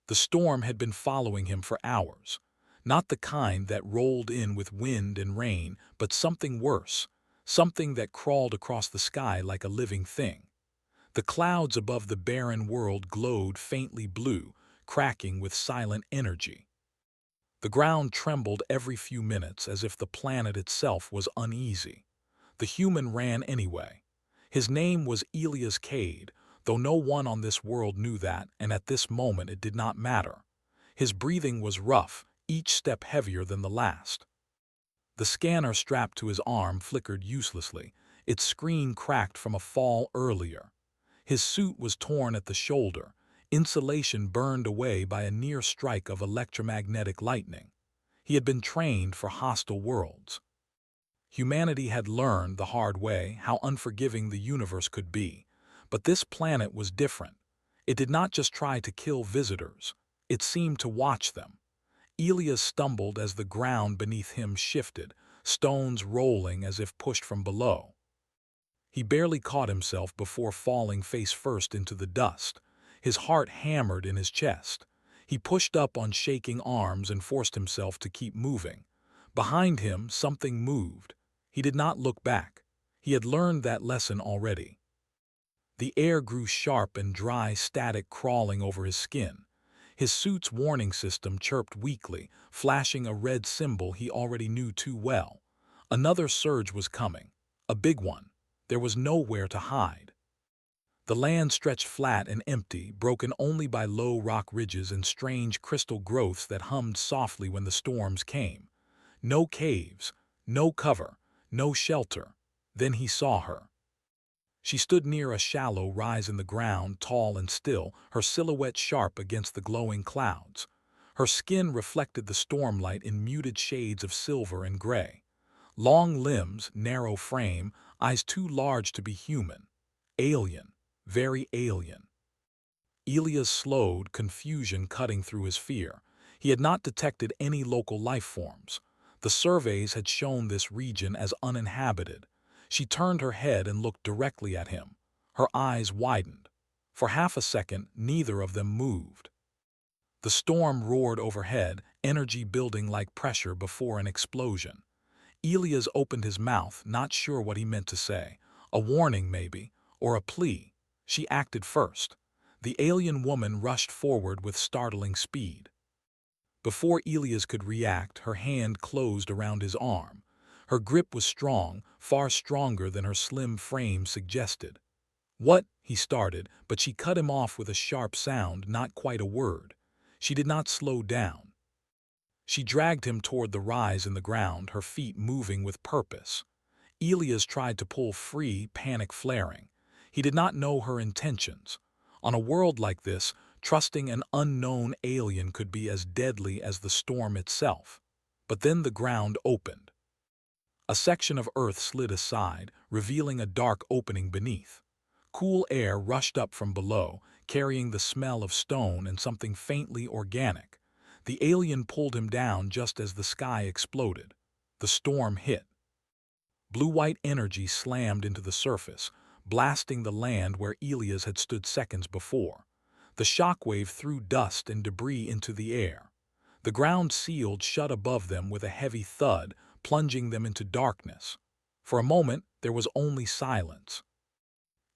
The storm had been following him for hours. Not the kind that rolled in with wind and rain, but something worse, something that crawled across the sky like a living thing. The clouds above the barren world glowed faintly blue, cracking with silent energy. The ground trembled every few minutes as if the planet itself was uneasy. The human ran anyway. His name was Elias Cade, though no one on this world knew that, and at this moment it did not matter. His breathing was rough, each step heavier than the last. The scanner strapped to his arm flickered uselessly, its screen cracked from a fall earlier. His suit was torn at the shoulder, insulation burned away by a near strike of electromagnetic lightning. He had been trained for hostile worlds. Humanity had learned the hard way how unforgiving the universe could be, but this planet was different. It did not just try to kill visitors, it seemed to watch them. Elias stumbled as the ground beneath him shifted, stones rolling as if pushed from below. He barely caught himself before falling face first into the dust. His heart hammered in his chest. He pushed up on shaking arms and forced himself to keep moving. Behind him, something moved. He did not look back. He had learned that lesson already. The air grew sharp and dry, static crawling over his skin. His suit's warning system chirped weakly, flashing a red symbol he already knew too well. Another surge was coming. A big one. There was nowhere to hide. The land stretched flat and empty, broken only by low rock ridges and strange crystal growths that hummed softly when the storms came. No caves, no cover, no shelter. Then he saw her. She stood near a shallow rise in the ground, tall and still, her silhouette sharp against the glowing clouds. Her skin reflected the stormlight in muted shades of silver and gray. Long limbs, narrow frame, eyes too large to be human. Alien, very alien. Elias slowed, confusion cutting through his fear. He had not detected any local life forms. The surveys had shown this region as uninhabited. She turned her head and looked directly at him. Her eyes widened. For half a second, neither of them moved. The storm roared overhead, energy building like pressure before an explosion. Elias opened his mouth, not sure what he meant to say. A warning, maybe, or a plea. She acted first. The alien woman rushed forward with startling speed. Before Elias could react, her hand closed around his arm. Her grip was strong, far stronger than her slim frame suggested. "What?" he started, but she cut him off with a sharp sound, not quite a word. She did not slow down. She dragged him toward the rise in the ground, her feet moving with purpose. Elias tried to pull free, panic flaring. He did not know her intentions. On a world like this, trusting an unknown alien could be as deadly as the storm itself. But then the ground opened. A section of earth slid aside, revealing a dark opening beneath. Cool air rushed up from below, carrying the smell of stone and something faintly organic. The alien pulled him down just as the sky exploded. The storm hit. Blue-white energy slammed into the surface, blasting the land where Elias had stood seconds before. The shockwave threw dust and debris into the air. The ground sealed shut above them with a heavy thud, plunging them into darkness. For a moment, there was only silence.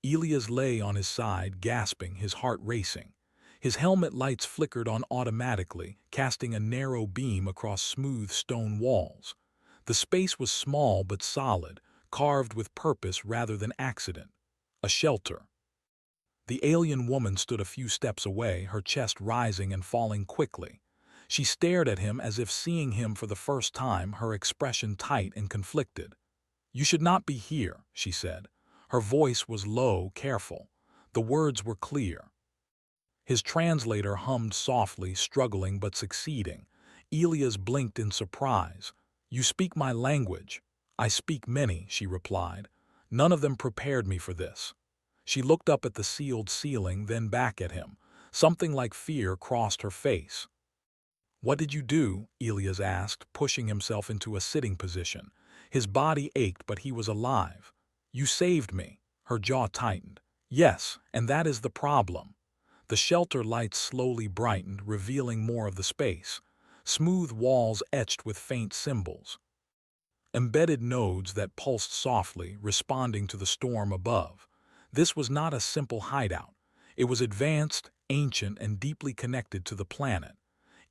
Elias lay on his side, gasping, his heart racing. His helmet lights flickered on automatically, casting a narrow beam across smooth stone walls. The space was small but solid, carved with purpose rather than accident. A shelter. The alien woman stood a few steps away, her chest rising and falling quickly. She stared at him as if seeing him for the first time, her expression tight and conflicted. "You should not be here," she said. Her voice was low, careful. The words were clear. His translator hummed softly, struggling but succeeding. Elias blinked in surprise. "You speak my language." "I speak many," she replied. "None of them prepared me for this." She looked up at the sealed ceiling, then back at him. Something like fear crossed her face. "What did you do?" Elias asked, pushing himself into a sitting position. His body ached, but he was alive. "You saved me." Her jaw tightened. "Yes, and that is the problem." The shelter lights slowly brightened, revealing more of the space. Smooth walls etched with faint symbols. Embedded nodes that pulsed softly, responding to the storm above. This was not a simple hideout. It was advanced, ancient, and deeply connected to the planet.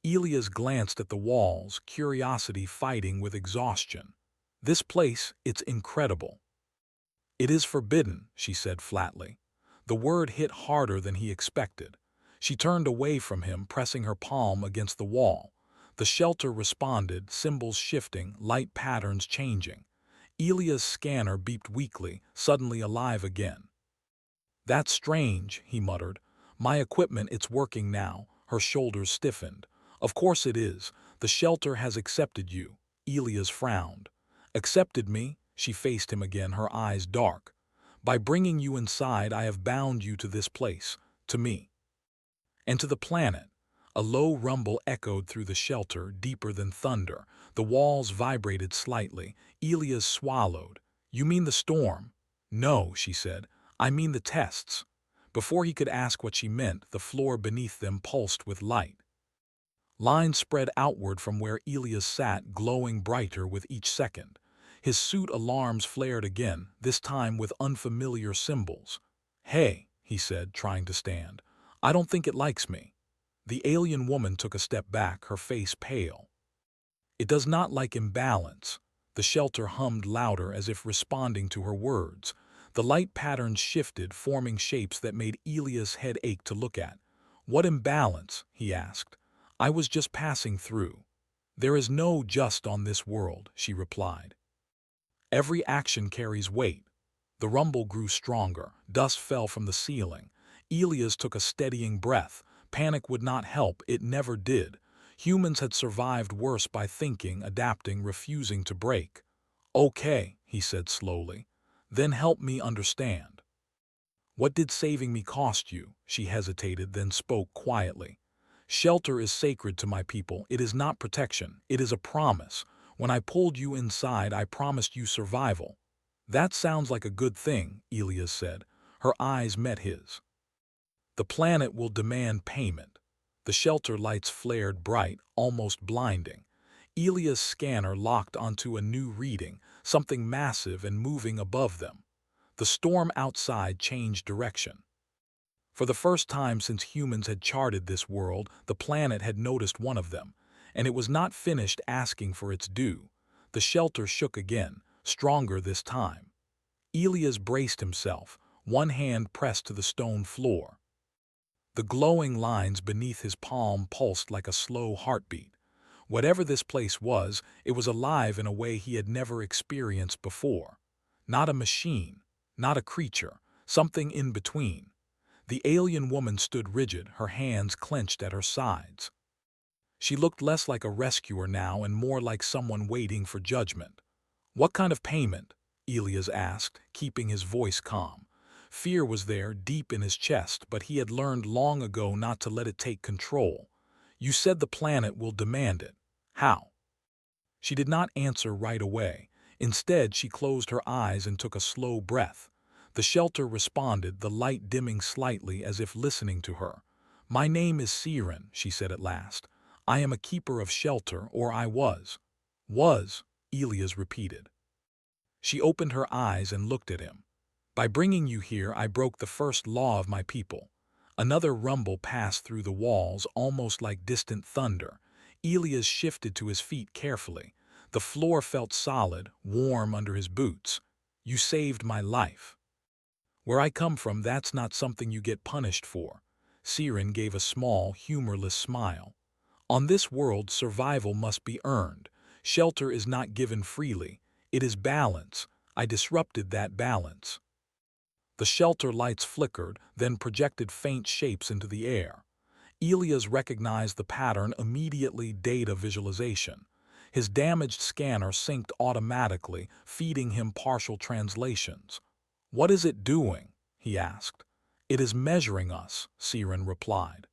Elias glanced at the walls, curiosity fighting with exhaustion. This place, it's incredible. It is forbidden, she said flatly. The word hit harder than he expected. She turned away from him, pressing her palm against the wall. The shelter responded, symbols shifting, light patterns changing. Elia's scanner beeped weakly, suddenly alive again. "That's strange," he muttered. "My equipment, it's working now." Her shoulders stiffened. "Of course it is. The shelter has accepted you." Elias frowned. "Accepted me?" She faced him again, her eyes dark. "By bringing you inside, I have bound you to this place, to me, and to the planet." A low rumble echoed through the shelter, deeper than thunder. The walls vibrated slightly. Elias swallowed. "You mean the storm?" "No," she said. "I mean the tests." Before he could ask what she meant, the floor beneath them pulsed with light. Lines spread outward from where Elias sat, glowing brighter with each second. His suit alarms flared again, this time with unfamiliar symbols. "Hey," he said, trying to stand. "I don't think it likes me." The alien woman took a step back, her face pale. "It does not like imbalance." The shelter hummed louder as if responding to her words. The light patterns shifted, forming shapes that made Elias' head ache to look at. "What imbalance?" he asked. "I was just passing through." "There is no just on this world," she replied. "Every action carries weight." The rumble grew stronger. Dust fell from the ceiling. Elias took a steadying breath. Panic would not help, it never did. Humans had survived worse by thinking, adapting, refusing to break. "Okay," he said slowly. "Then help me understand. What did saving me cost you?" She hesitated, then spoke quietly. "Shelter is sacred to my people. It is not protection. It is a promise. When I pulled you inside, I promised you survival." "That sounds like a good thing," Elias said. Her eyes met his. "The planet will demand payment." The shelter lights flared bright, almost blinding. Elias' scanner locked onto a new reading, something massive and moving above them. The storm outside changed direction. For the first time since humans had charted this world, the planet had noticed one of them, and it was not finished asking for its due. The shelter shook again, stronger this time. Elias braced himself, one hand pressed to the stone floor. The glowing lines beneath his palm pulsed like a slow heartbeat. Whatever this place was, it was alive in a way he had never experienced before. Not a machine, not a creature, something in between. The alien woman stood rigid, her hands clenched at her sides. She looked less like a rescuer now and more like someone waiting for judgment. "What kind of payment?" Elias asked, keeping his voice calm. Fear was there, deep in his chest, but he had learned long ago not to let it take control. "You said the planet will demand it. How?" She did not answer right away. Instead, she closed her eyes and took a slow breath. The shelter responded, the light dimming slightly as if listening to her. "My name is Siren," she said at last. "I am a keeper of shelter, or I was." "Was," Elias repeated. She opened her eyes and looked at him. "By bringing you here, I broke the first law of my people." Another rumble passed through the walls, almost like distant thunder. Elias shifted to his feet carefully. The floor felt solid, warm under his boots. "You saved my life. Where I come from, that's not something you get punished for." Siren gave a small, humorless smile. "On this world, survival must be earned. Shelter is not given freely. It is balance. I disrupted that balance." The shelter lights flickered, then projected faint shapes into the air. Elias recognized the pattern immediately, data visualization. His damaged scanner synced automatically, feeding him partial translations. "What is it doing?" he asked. "It is measuring us," Siren replied.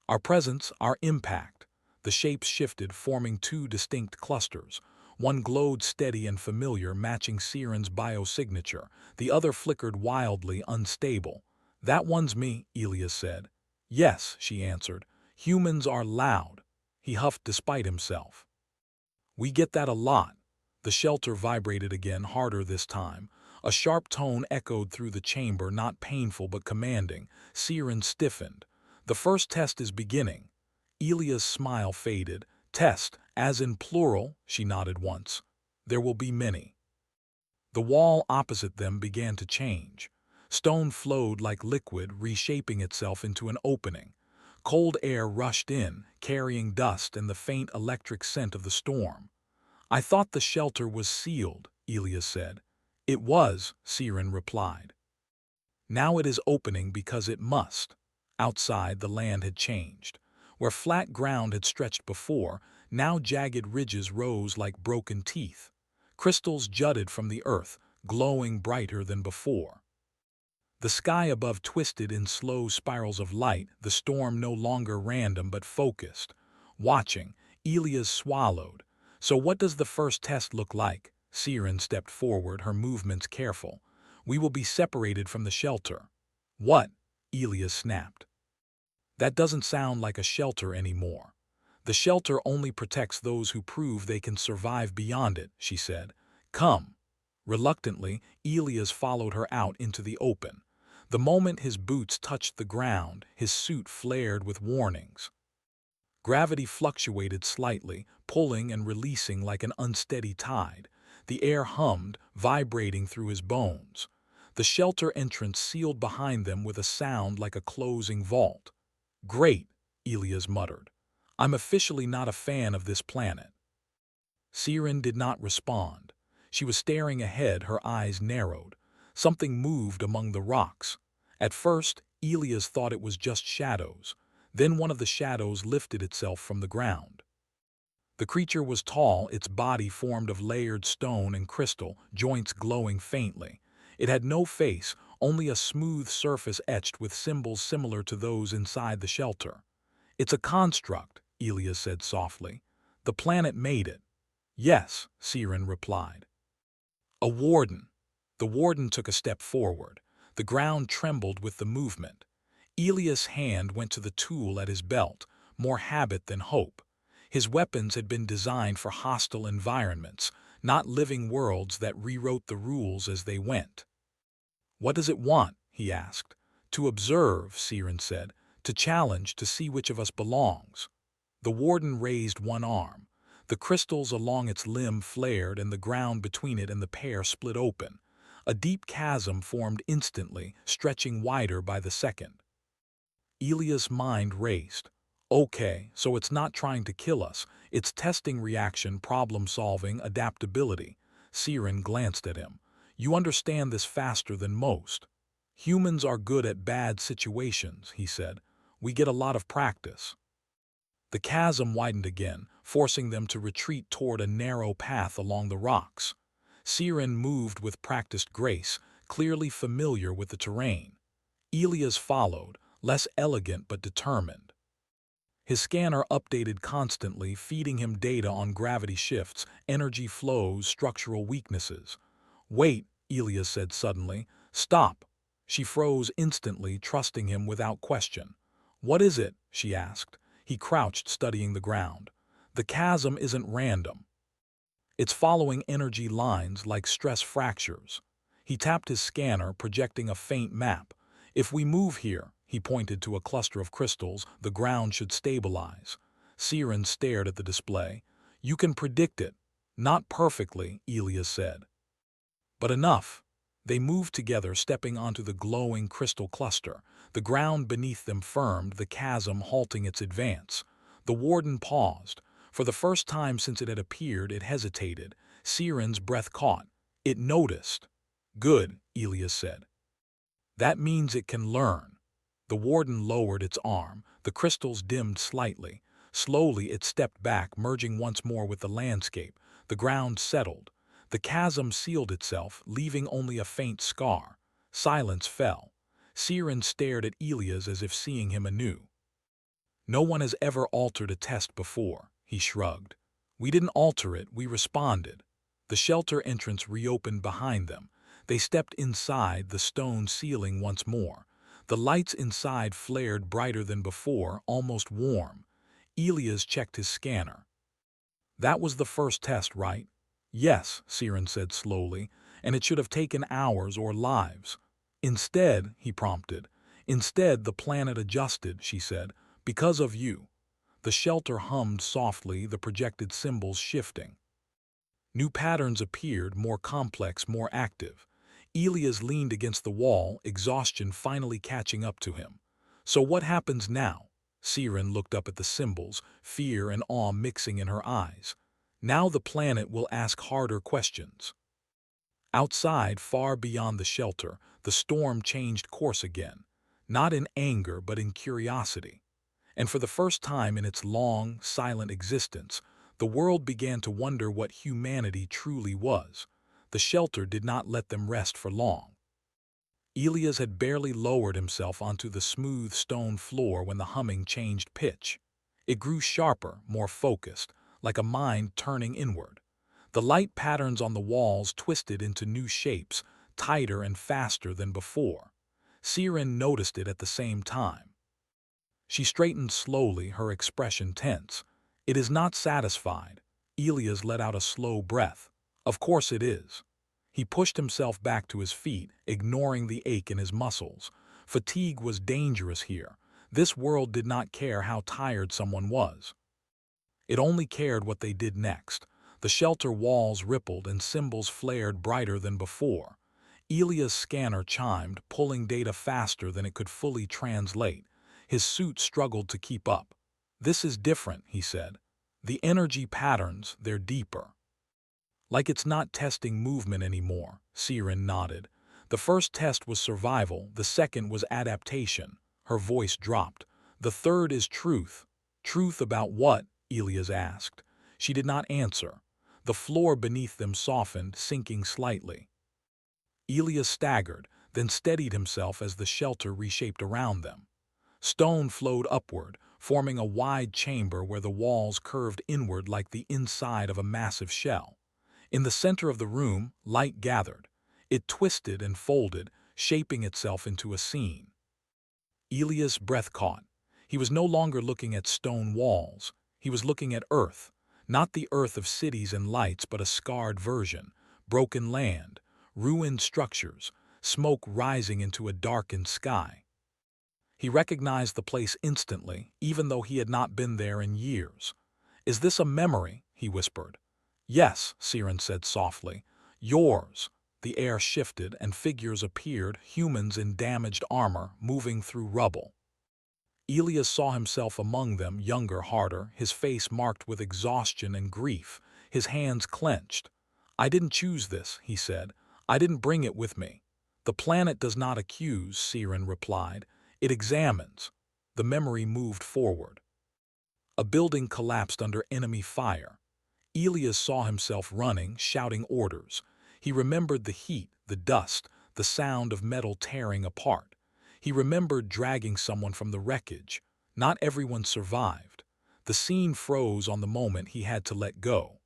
"Our presence, our impact." The shapes shifted, forming two distinct clusters. One glowed steady and familiar, matching Siren's biosignature. The other flickered wildly, unstable. "That one's me," Elias said. Yes, she answered. Humans are loud. He huffed despite himself. We get that a lot. The shelter vibrated again, harder this time. A sharp tone echoed through the chamber, not painful but commanding. Siren stiffened. The first test is beginning. Elia's smile faded. Test, as in plural, she nodded once. There will be many. The wall opposite them began to change. Stone flowed like liquid, reshaping itself into an opening. Cold air rushed in, carrying dust and the faint electric scent of the storm. I thought the shelter was sealed, Elia said. It was, Siren replied. Now it is opening because it must. Outside, the land had changed. Where flat ground had stretched before, now jagged ridges rose like broken teeth. Crystals jutted from the earth, glowing brighter than before. The sky above twisted in slow spirals of light, the storm no longer random but focused. Watching, Elias swallowed. So what does the first test look like? Siren stepped forward, her movements careful. We will be separated from the shelter. What? Elias snapped. That doesn't sound like a shelter anymore. The shelter only protects those who prove they can survive beyond it, she said. Come. Reluctantly, Elias followed her out into the open. The moment his boots touched the ground, his suit flared with warnings. Gravity fluctuated slightly, pulling and releasing like an unsteady tide. The air hummed, vibrating through his bones. The shelter entrance sealed behind them with a sound like a closing vault. Great, Elias muttered. I'm officially not a fan of this planet. Siren did not respond. She was staring ahead, her eyes narrowed. Something moved among the rocks. At first, Elias thought it was just shadows. Then one of the shadows lifted itself from the ground. The creature was tall, its body formed of layered stone and crystal, joints glowing faintly. It had no face, only a smooth surface etched with symbols similar to those inside the shelter. It's a construct, Elias said softly. The planet made it. Yes, Siren replied. A warden. The warden took a step forward. The ground trembled with the movement. Elias' hand went to the tool at his belt, more habit than hope. His weapons had been designed for hostile environments, not living worlds that rewrote the rules as they went. What does it want? He asked. To observe, Siren said. To challenge, to see which of us belongs. The warden raised one arm. The crystals along its limb flared and the ground between it and the pair split open. A deep chasm formed instantly, stretching wider by the second. Elias' mind raced. Okay, so it's not trying to kill us. It's testing reaction, problem-solving, adaptability. Siren glanced at him. You understand this faster than most. Humans are good at bad situations, he said. We get a lot of practice. The chasm widened again, forcing them to retreat toward a narrow path along the rocks. Siren moved with practiced grace, clearly familiar with the terrain. Elias followed, less elegant but determined. His scanner updated constantly, feeding him data on gravity shifts, energy flows, structural weaknesses. Wait, Elias said suddenly. Stop. She froze instantly, trusting him without question. What is it? She asked. He crouched, studying the ground. The chasm isn't random. It's following energy lines like stress fractures. He tapped his scanner, projecting a faint map. If we move here, he pointed to a cluster of crystals, the ground should stabilize. Siren stared at the display. You can predict it. Not perfectly, Elias said. But enough. They moved together, stepping onto the glowing crystal cluster. The ground beneath them firmed, the chasm halting its advance. The warden paused. For the first time since it had appeared, it hesitated. Siren's breath caught. It noticed. Good, Elias said. That means it can learn. The warden lowered its arm. The crystals dimmed slightly. Slowly it stepped back, merging once more with the landscape. The ground settled. The chasm sealed itself, leaving only a faint scar. Silence fell. Siren stared at Elias as if seeing him anew. No one has ever altered a test before, he shrugged. We didn't alter it, we responded. The shelter entrance reopened behind them. They stepped inside, the stone ceiling once more. The lights inside flared brighter than before, almost warm. Elias checked his scanner. "That was the first test, right?" "Yes," Siren said slowly, "and it should have taken hours or lives." "Instead," he prompted. "Instead, the planet adjusted," she said, "because of you." The shelter hummed softly, the projected symbols shifting. New patterns appeared, more complex, more active. Elias leaned against the wall, exhaustion finally catching up to him. "So what happens now?" Siren looked up at the symbols, fear and awe mixing in her eyes. "Now the planet will ask harder questions." Outside, far beyond the shelter, the storm changed course again, not in anger but in curiosity. And for the first time in its long, silent existence, the world began to wonder what humanity truly was. The shelter did not let them rest for long. Elias had barely lowered himself onto the smooth stone floor when the humming changed pitch. It grew sharper, more focused, like a mind turning inward. The light patterns on the walls twisted into new shapes, tighter and faster than before. Siren noticed it at the same time. She straightened slowly, her expression tense. "It is not satisfied." Elias let out a slow breath. "Of course it is." He pushed himself back to his feet, ignoring the ache in his muscles. Fatigue was dangerous here. This world did not care how tired someone was. It only cared what they did next. The shelter walls rippled and symbols flared brighter than before. Elias' scanner chimed, pulling data faster than it could fully translate. His suit struggled to keep up. "This is different," he said. "The energy patterns, they're deeper." "Like it's not testing movement anymore," Siren nodded. "The first test was survival, the second was adaptation." Her voice dropped. "The third is truth." "Truth about what?" Elias asked. She did not answer. The floor beneath them softened, sinking slightly. Elias staggered, then steadied himself as the shelter reshaped around them. Stone flowed upward, forming a wide chamber where the walls curved inward like the inside of a massive shell. In the center of the room, light gathered. It twisted and folded, shaping itself into a scene. Elias' breath caught. He was no longer looking at stone walls. He was looking at Earth. Not the Earth of cities and lights, but a scarred version. Broken land, ruined structures, smoke rising into a darkened sky. He recognized the place instantly, even though he had not been there in years. "Is this a memory?" he whispered. "Yes," Siren said softly. "Yours." The air shifted and figures appeared, humans in damaged armor, moving through rubble. Elias saw himself among them, younger, harder, his face marked with exhaustion and grief, his hands clenched. "I didn't choose this," he said. "I didn't bring it with me." "The planet does not accuse," Siren replied. "It examines." The memory moved forward. A building collapsed under enemy fire. Elias saw himself running, shouting orders. He remembered the heat, the dust, the sound of metal tearing apart. He remembered dragging someone from the wreckage. Not everyone survived. The scene froze on the moment he had to let go.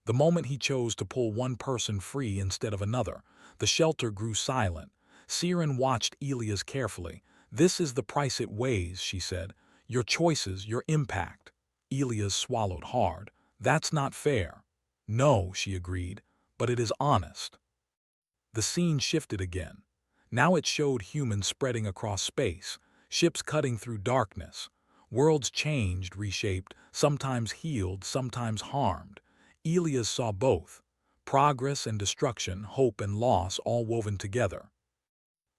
The moment he chose to pull one person free instead of another, the shelter grew silent. Siren watched Elias carefully. "This is the price it weighs," she said. "Your choices, your impact." Elias swallowed hard. "That's not fair." "No," she agreed, "but it is honest." The scene shifted again. Now it showed humans spreading across space, ships cutting through darkness. Worlds changed, reshaped, sometimes healed, sometimes harmed. Elias saw both. Progress and destruction, hope and loss all woven together.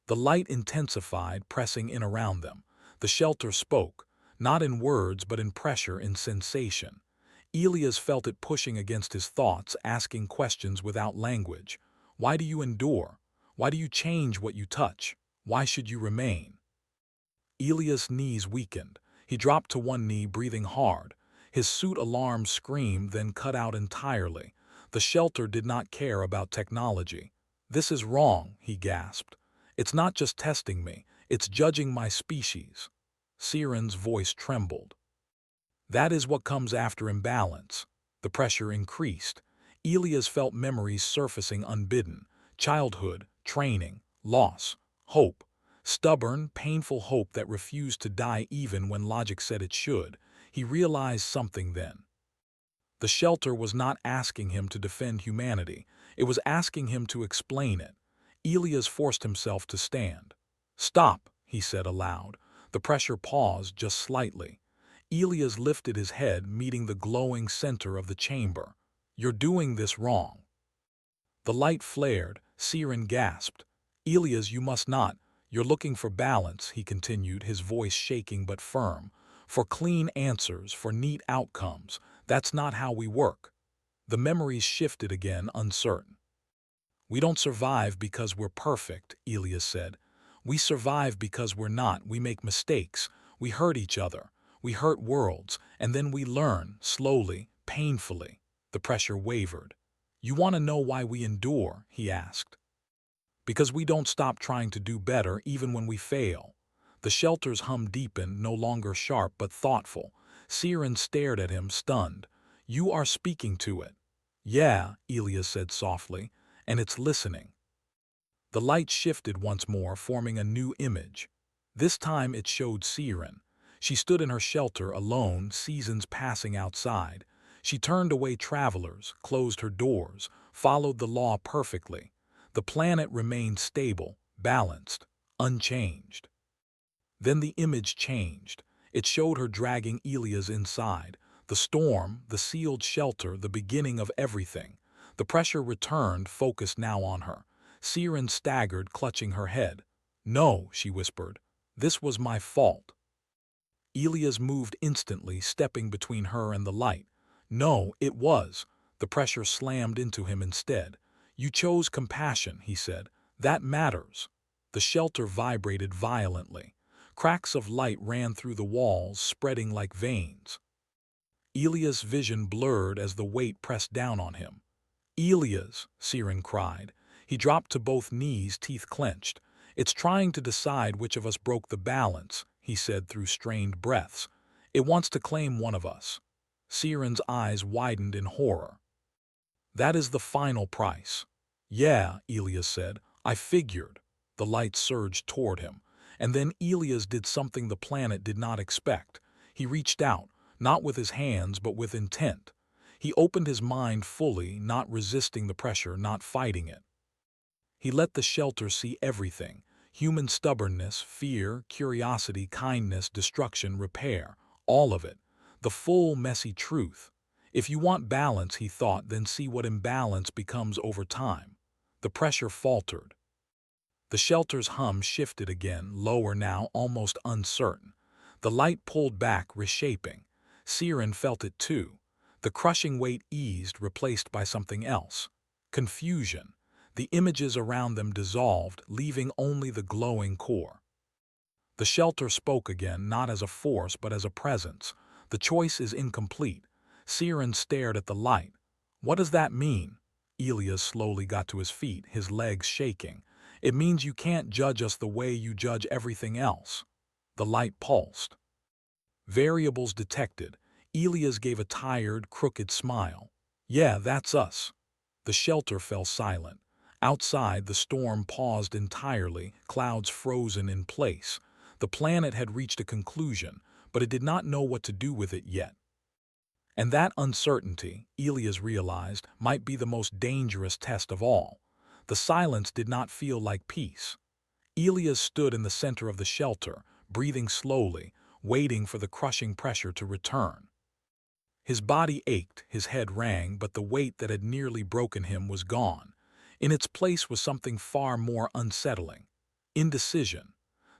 The light intensified, pressing in around them. The shelter spoke, not in words but in pressure, in sensation. Elias felt it pushing against his thoughts, asking questions without language. Why do you endure? Why do you change what you touch? Why should you remain? Elias' knees weakened. He dropped to one knee, breathing hard. His suit alarm screamed, then cut out entirely. The shelter did not care about technology. "This is wrong," he gasped. "It's not just testing me, it's judging my species." Siren's voice trembled. "That is what comes after imbalance." The pressure increased. Elias felt memories surfacing unbidden. Childhood, training, loss, hope. Stubborn, painful hope that refused to die even when logic said it should. He realized something then. The shelter was not asking him to defend humanity. It was asking him to explain it. Elias forced himself to stand. "Stop," he said aloud. The pressure paused just slightly. Elias lifted his head, meeting the glowing center of the chamber. "You're doing this wrong." The light flared. Siren gasped. "Elias, you must not. You're looking for balance," he continued, his voice shaking but firm. "For clean answers, for neat outcomes. That's not how we work." The memories shifted again, uncertain. "We don't survive because we're perfect," Elias said. "We survive because we're not. We make mistakes. We hurt each other. We hurt worlds. And then we learn, slowly, painfully." The pressure wavered. "You want to know why we endure?" he asked. "Because we don't stop trying to do better even when we fail." The shelter's hum deepened, no longer sharp but thoughtful. Siren stared at him, stunned. "You are speaking to it." "Yeah," Elias said softly, "and it's listening." The light shifted once more, forming a new image. This time it showed Siren. She stood in her shelter, alone, seasons passing outside. She turned away travelers, closed her doors, followed the law perfectly. The planet remained stable, balanced, unchanged. Then the image changed. It showed her dragging Elias inside. The storm, the sealed shelter, the beginning of everything. The pressure returned, focused now on her. Siren staggered, clutching her head. "No," she whispered. "This was my fault." Elias moved instantly, stepping between her and the light. "No, it was." The pressure slammed into him instead. "You chose compassion," he said. "That matters." The shelter vibrated violently. Cracks of light ran through the walls, spreading like veins. Elias' vision blurred as the weight pressed down on him. "Elias," Siren cried. He dropped to both knees, teeth clenched. "It's trying to decide which of us broke the balance," he said through strained breaths. "It wants to claim one of us." Siren's eyes widened in horror. "That is the final price." "Yeah," Elias said. "I figured." The light surged toward him. And then Elias did something the planet did not expect. He reached out, not with his hands but with intent. He opened his mind fully, not resisting the pressure, not fighting it. He let the shelter see everything: human stubbornness, fear, curiosity, kindness, destruction, repair, all of it. The full, messy truth. If you want balance, he thought, then see what imbalance becomes over time. The pressure faltered. The shelter's hum shifted again, lower now, almost uncertain. The light pulled back, reshaping. Siren felt it too. The crushing weight eased, replaced by something else. Confusion. The images around them dissolved, leaving only the glowing core. The shelter spoke again, not as a force but as a presence. "The choice is incomplete." Siren stared at the light. "What does that mean?" Elias slowly got to his feet, his legs shaking. "It means you can't judge us the way you judge everything else." The light pulsed. Variables detected. Elias gave a tired, crooked smile. "Yeah, that's us." The shelter fell silent. Outside, the storm paused entirely, clouds frozen in place. The planet had reached a conclusion, but it did not know what to do with it yet. And that uncertainty, Elias realized, might be the most dangerous test of all. The silence did not feel like peace. Elias stood in the center of the shelter, breathing slowly, waiting for the crushing pressure to return. His body ached, his head rang, but the weight that had nearly broken him was gone. In its place was something far more unsettling: indecision.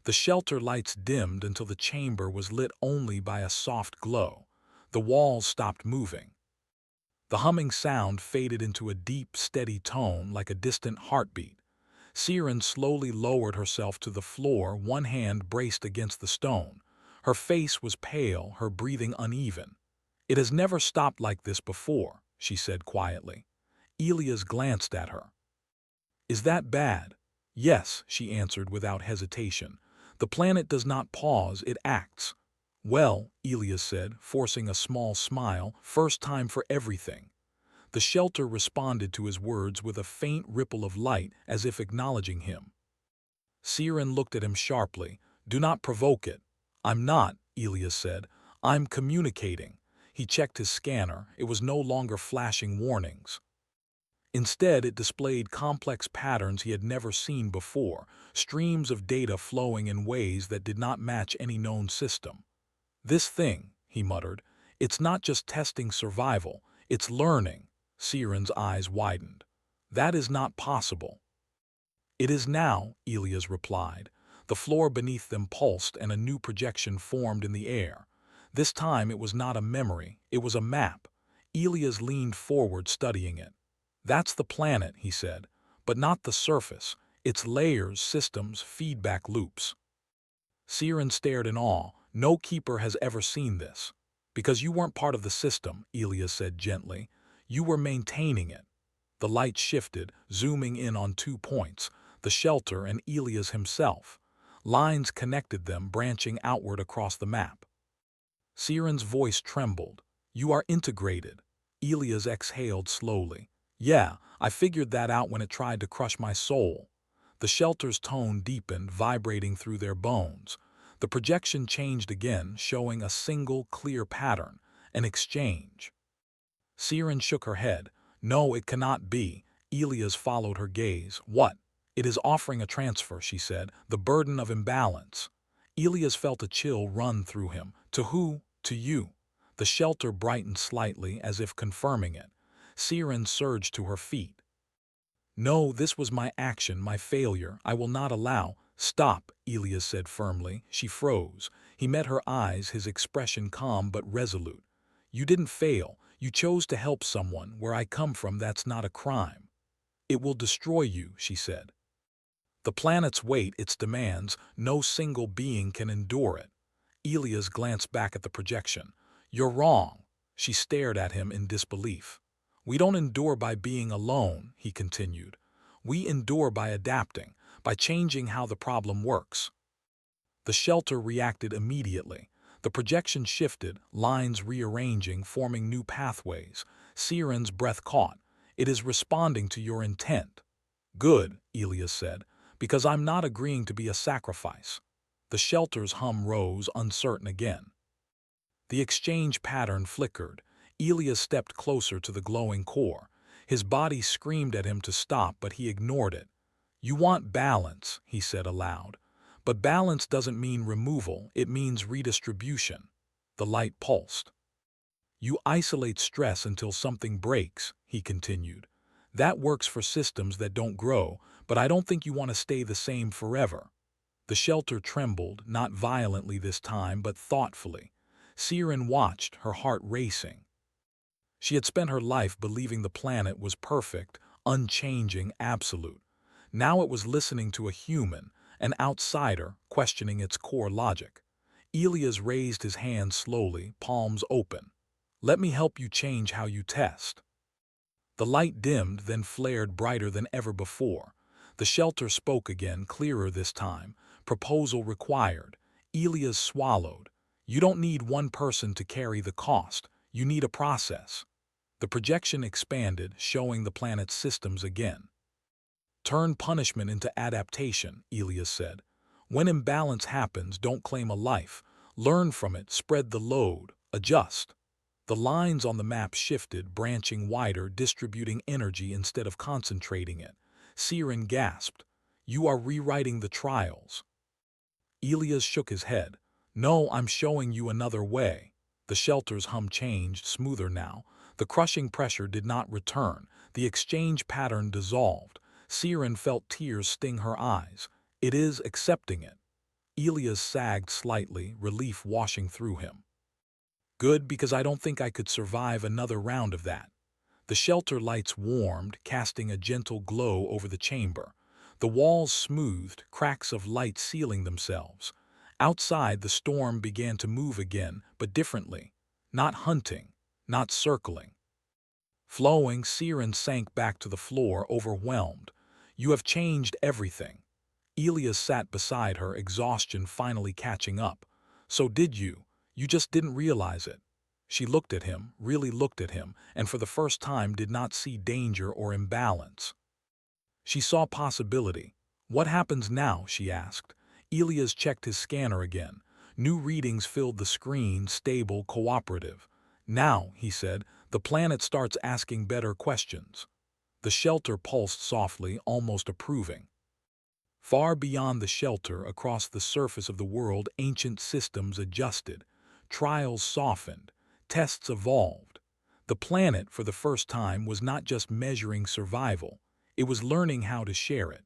The shelter lights dimmed until the chamber was lit only by a soft glow. The walls stopped moving. The humming sound faded into a deep, steady tone like a distant heartbeat. Siren slowly lowered herself to the floor, one hand braced against the stone. Her face was pale, her breathing uneven. "It has never stopped like this before," she said quietly. Elias glanced at her. "Is that bad?" "Yes," she answered without hesitation. "The planet does not pause, it acts." "Well," Elias said, forcing a small smile, "first time for everything." The shelter responded to his words with a faint ripple of light, as if acknowledging him. Siren looked at him sharply. "Do not provoke it." "I'm not," Elias said. "I'm communicating." He checked his scanner. It was no longer flashing warnings. Instead, it displayed complex patterns he had never seen before, streams of data flowing in ways that did not match any known system. "This thing," he muttered, "it's not just testing survival, it's learning." Siren's eyes widened. "That is not possible." "It is now," Elias replied. The floor beneath them pulsed and a new projection formed in the air. This time it was not a memory, it was a map. Elias leaned forward studying it. "That's the planet," he said, "but not the surface. Its layers, systems, feedback loops." Siren stared in awe. "No keeper has ever seen this." "Because you weren't part of the system," Elias said gently. "You were maintaining it." The light shifted, zooming in on 2 points, the shelter and Elias himself. Lines connected them, branching outward across the map. Siren's voice trembled. "You are integrated." Elias exhaled slowly. "Yeah, I figured that out when it tried to crush my soul." The shelter's tone deepened, vibrating through their bones. The projection changed again, showing a single, clear pattern, an exchange. Siren shook her head. "No, it cannot be." Elias followed her gaze. "What?" "It is offering a transfer," she said, "the burden of imbalance." Elias felt a chill run through him. "To who?" "To you." The shelter brightened slightly, as if confirming it. Siren surged to her feet. "No, this was my action, my failure. I will not allow—" "Stop," Elias said firmly. She froze. He met her eyes, his expression calm but resolute. "You didn't fail. You chose to help someone. Where I come from, that's not a crime." "It will destroy you," she said. "The planet's weight, its demands, no single being can endure it." Elias glanced back at the projection. "You're wrong." She stared at him in disbelief. "We don't endure by being alone," he continued. "We endure by adapting, by changing how the problem works." The shelter reacted immediately. The projection shifted, lines rearranging, forming new pathways. Siren's breath caught. "It is responding to your intent." "Good," Elias said, "because I'm not agreeing to be a sacrifice." The shelter's hum rose, uncertain again. The exchange pattern flickered. Elias stepped closer to the glowing core. His body screamed at him to stop, but he ignored it. "You want balance," he said aloud. "But balance doesn't mean removal, it means redistribution." The light pulsed. "You isolate stress until something breaks," he continued. "That works for systems that don't grow, but I don't think you want to stay the same forever." The shelter trembled, not violently this time, but thoughtfully. Siren watched, her heart racing. She had spent her life believing the planet was perfect, unchanging, absolute. Now it was listening to a human, an outsider, questioning its core logic. Elias raised his hand slowly, palms open. "Let me help you change how you test." The light dimmed, then flared brighter than ever before. The shelter spoke again, clearer this time. "Proposal required." Elias swallowed. "You don't need one person to carry the cost. You need a process." The projection expanded, showing the planet's systems again. "Turn punishment into adaptation," Elias said. "When imbalance happens, don't claim a life. Learn from it, spread the load, adjust." The lines on the map shifted, branching wider, distributing energy instead of concentrating it. Siren gasped. "You are rewriting the trials." Elias shook his head. "No, I'm showing you another way." The shelter's hum changed, smoother now. The crushing pressure did not return. The exchange pattern dissolved. Siren felt tears sting her eyes. "It is accepting it." Elias sagged slightly, relief washing through him. "Good, because I don't think I could survive another round of that." The shelter lights warmed, casting a gentle glow over the chamber. The walls smoothed, cracks of light sealing themselves. Outside, the storm began to move again, but differently. Not hunting, not circling. Flowing, Siren sank back to the floor, overwhelmed. "You have changed everything." Elias sat beside her, exhaustion finally catching up. "So did you. You just didn't realize it." She looked at him, really looked at him, and for the first time did not see danger or imbalance. She saw possibility. What happens now? She asked. Elias checked his scanner again. New readings filled the screen, stable, cooperative. Now, he said, the planet starts asking better questions. The shelter pulsed softly, almost approving. Far beyond the shelter, across the surface of the world, ancient systems adjusted. Trials softened. Tests evolved. The planet, for the first time, was not just measuring survival. It was learning how to share it.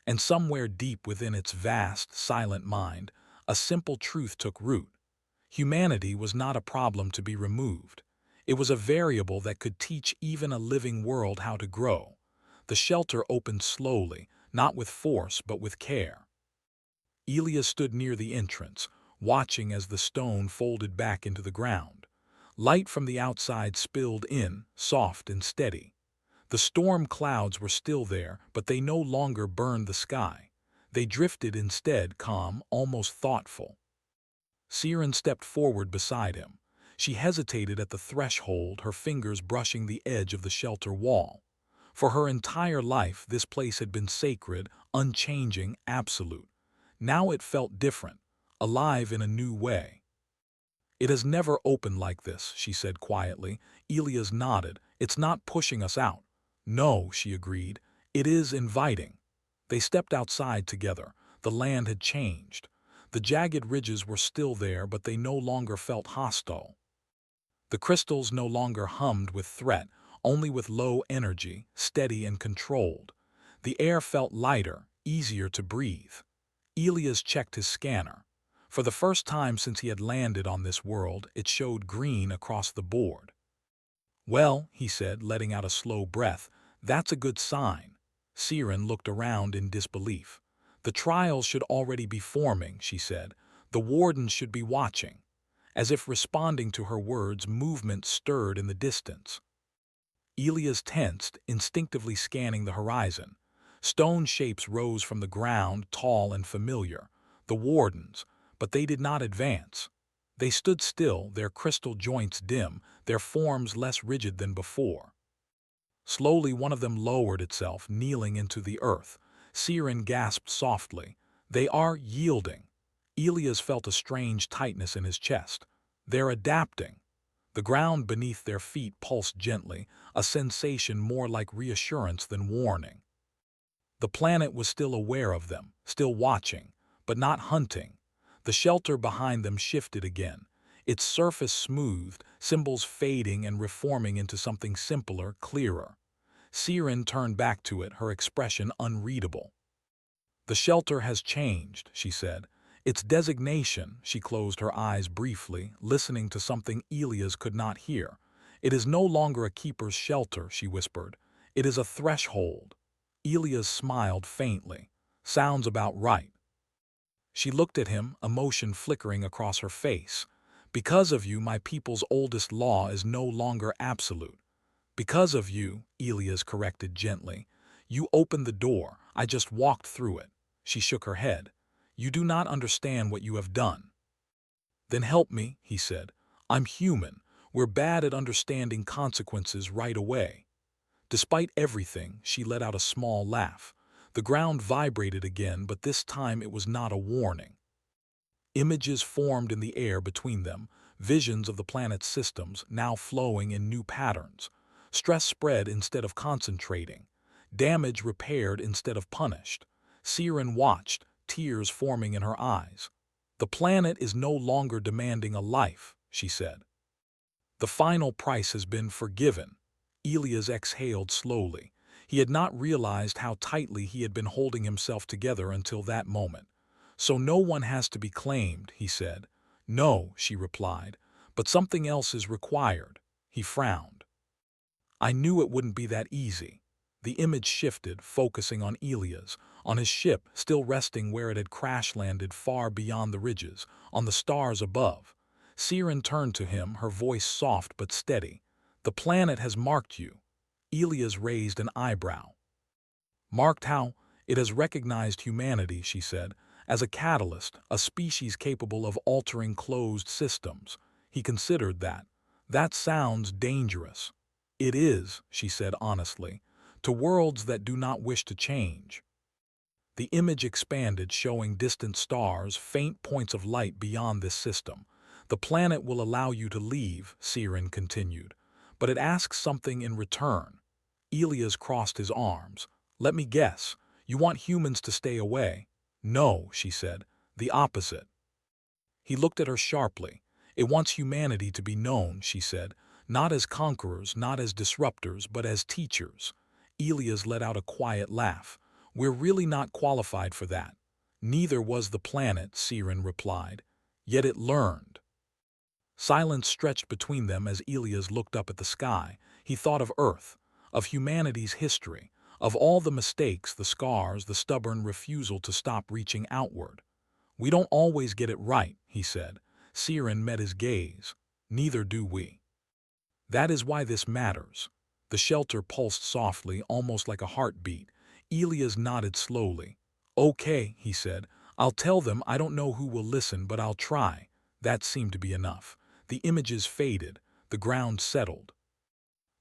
And somewhere deep within its vast, silent mind, a simple truth took root. Humanity was not a problem to be removed. It was a variable that could teach even a living world how to grow. The shelter opened slowly, not with force but with care. Elias stood near the entrance, watching as the stone folded back into the ground. Light from the outside spilled in, soft and steady. The storm clouds were still there, but they no longer burned the sky. They drifted instead, calm, almost thoughtful. Siren stepped forward beside him. She hesitated at the threshold, her fingers brushing the edge of the shelter wall. For her entire life, this place had been sacred, unchanging, absolute. Now it felt different, alive in a new way. "It has never opened like this," she said quietly. Elias nodded. "It's not pushing us out." "No," she agreed. "It is inviting." They stepped outside together. The land had changed. The jagged ridges were still there, but they no longer felt hostile. The crystals no longer hummed with threat, only with low energy, steady and controlled. The air felt lighter, easier to breathe. Elias checked his scanner. For the first time since he had landed on this world, it showed green across the board. "Well," he said, letting out a slow breath, "that's a good sign." Siren looked around in disbelief. "The trials should already be forming," she said. "The wardens should be watching." As if responding to her words, movement stirred in the distance. Elias tensed, instinctively scanning the horizon. Stone shapes rose from the ground, tall and familiar. The wardens, but they did not advance. They stood still, their crystal joints dim, their forms less rigid than before. Slowly one of them lowered itself, kneeling into the earth. Siren gasped softly. "They are yielding." Elias felt a strange tightness in his chest. "They're adapting." The ground beneath their feet pulsed gently, a sensation more like reassurance than warning. The planet was still aware of them, still watching, but not hunting. The shelter behind them shifted again, its surface smoothed, symbols fading and reforming into something simpler, clearer. Siren turned back to it, her expression unreadable. "The shelter has changed," she said. "Its designation," she closed her eyes briefly, listening to something Elias could not hear. "It is no longer a keeper's shelter," she whispered. "It is a threshold." Elias smiled faintly. "Sounds about right." She looked at him, emotion flickering across her face. "Because of you, my people's oldest law is no longer absolute." "Because of you," Elias corrected gently. "You opened the door, I just walked through it." She shook her head. "You do not understand what you have done." "Then help me," he said. "I'm human. We're bad at understanding consequences right away." Despite everything, she let out a small laugh. The ground vibrated again, but this time it was not a warning. Images formed in the air between them, visions of the planet's systems, now flowing in new patterns. Stress spread instead of concentrating. Damage repaired instead of punished. Siren watched, tears forming in her eyes. "The planet is no longer demanding a life," she said. "The final price has been forgiven." Elias exhaled slowly. He had not realized how tightly he had been holding himself together until that moment. "So no one has to be claimed," he said. "No," she replied, "but something else is required." He frowned. "I knew it wouldn't be that easy." The image shifted, focusing on Elias, on his ship, still resting where it had crash-landed far beyond the ridges, on the stars above. Siren turned to him, her voice soft but steady. "The planet has marked you." Elias raised an eyebrow. "Marked how?" "It has recognized humanity," she said, "as a catalyst, a species capable of altering closed systems." He considered that. "That sounds dangerous." "It is," she said honestly, "to worlds that do not wish to change." The image expanded, showing distant stars, faint points of light beyond this system. The planet will allow you to leave, Siren continued, but it asks something in return. Elias crossed his arms. Let me guess, you want humans to stay away? No, she said, the opposite. He looked at her sharply. It wants humanity to be known, she said, not as conquerors, not as disruptors, but as teachers. Elias let out a quiet laugh. We're really not qualified for that. Neither was the planet, Siren replied. Yet it learned. Silence stretched between them as Elias looked up at the sky. He thought of Earth, of humanity's history, of all the mistakes, the scars, the stubborn refusal to stop reaching outward. We don't always get it right, he said. Siren met his gaze. Neither do we. That is why this matters. The shelter pulsed softly, almost like a heartbeat. Elias nodded slowly. Okay, he said. I'll tell them. I don't know who will listen, but I'll try. That seemed to be enough. The images faded. The ground settled.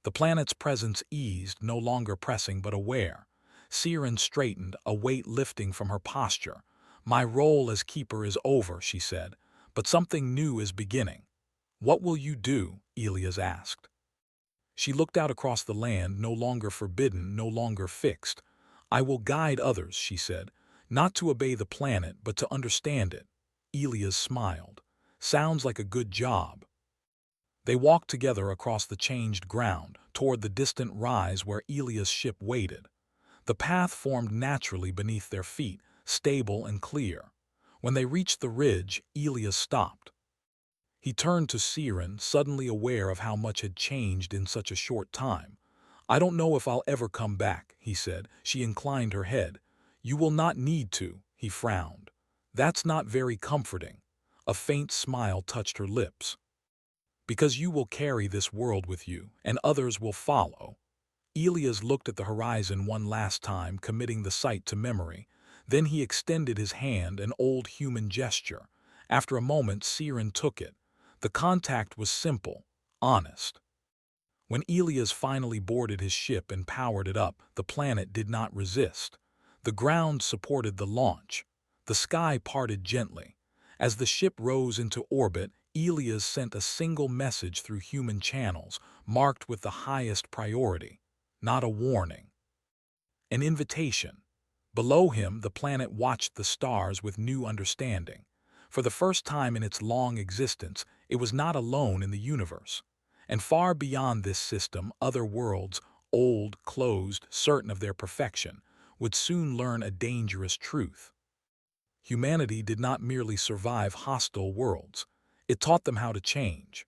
The planet's presence eased, no longer pressing but aware. Siren straightened, a weight lifting from her posture. My role as keeper is over, she said, but something new is beginning. What will you do? Elias asked. She looked out across the land, no longer forbidden, no longer fixed. I will guide others, she said, not to obey the planet, but to understand it. Elias smiled. Sounds like a good job. They walked together across the changed ground, toward the distant rise where Elias' ship waited. The path formed naturally beneath their feet, stable and clear. When they reached the ridge, Elias stopped. He turned to Siren, suddenly aware of how much had changed in such a short time. I don't know if I'll ever come back, he said. She inclined her head. You will not need to, he frowned. That's not very comforting. A faint smile touched her lips. Because you will carry this world with you, and others will follow. Elias looked at the horizon one last time, committing the sight to memory. Then he extended his hand, an old human gesture. After a moment, Siren took it. The contact was simple, honest. When Elias finally boarded his ship and powered it up, the planet did not resist. The ground supported the launch. The sky parted gently. As the ship rose into orbit, Elias sent a single message through human channels, marked with the highest priority. Not a warning. An invitation. Below him, the planet watched the stars with new understanding. For the first time in its long existence, it was not alone in the universe. And far beyond this system, other worlds, old, closed, certain of their perfection, would soon learn a dangerous truth. Humanity did not merely survive hostile worlds. It taught them how to change.